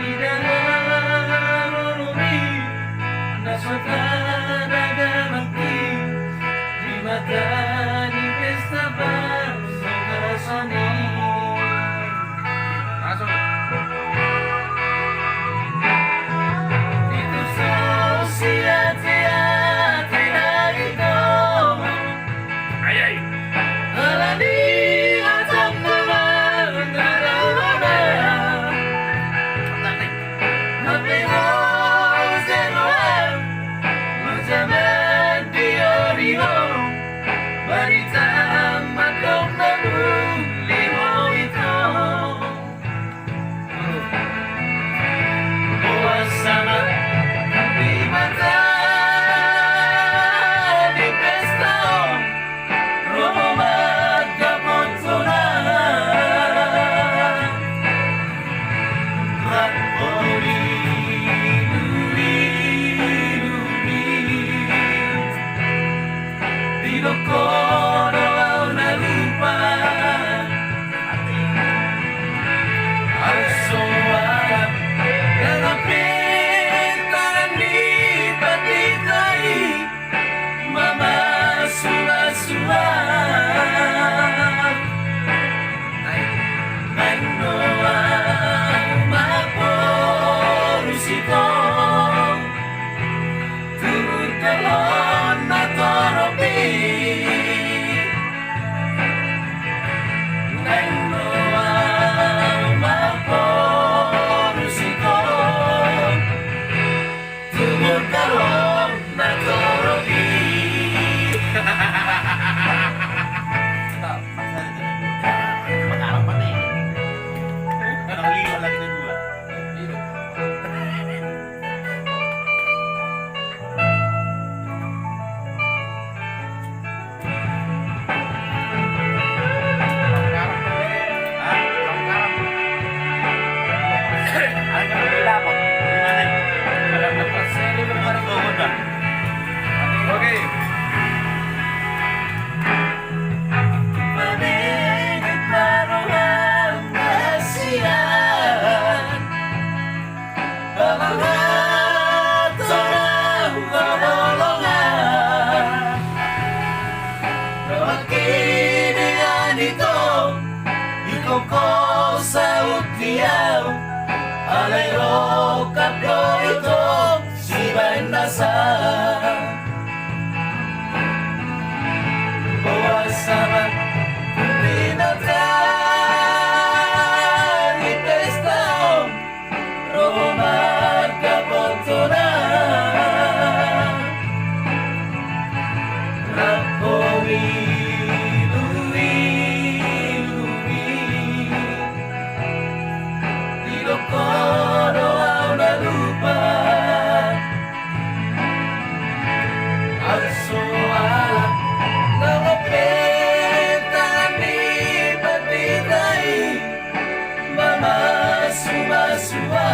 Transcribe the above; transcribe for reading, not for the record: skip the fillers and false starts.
Dinarurumi Nasota nagamaki Di mata ni pesta bersama-sama. Masuk. Itu society itu. Ayai. Alani atam naman narana. Napero zeroan. Mazaman dioriho. Barita magong nabuliwaw ito. Buwas sama di mata di pesta Roma kapontonan Rapoli lumi di lokono na lupa Al-Soal Nangapintan di patitay Mama suwa-suwa Ano ang maporusito Tungod kalon na toropi Ano ang maporusito Tungod kalon na toropi Mengarang mana ya? Kalau lima lagi ada dua. Oke. Paningin paruhan kasihan Palahat orang pertolongan Kewakilan itu Ikaw ko sa utiyaw Alay ro kaplo ito Si Bandasan Buwas sama binatang di pesta Roma kapontonan Rapoli lumi Di lokono na lupa Al-Soal Nangapitan di patitay Mama suwa-suwa